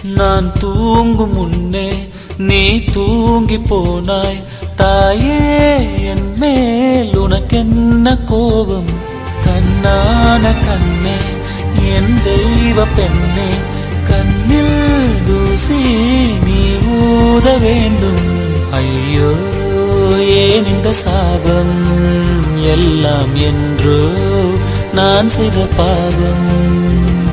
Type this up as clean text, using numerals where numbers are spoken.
நான் தூங்கும் முன்னே நீ தூங்கி போனாய் தாயே, என் மேல் உனக்கென்ன கோபம்? கண்ணான கண்ணே, என் தெய்வ பெண்ணே, கண்ணில் தூசி நீ ஊத வேண்டும். ஐயோ ஏன் இந்த சாபம் எல்லாம் என்றோ நான் செய்த பாவம்.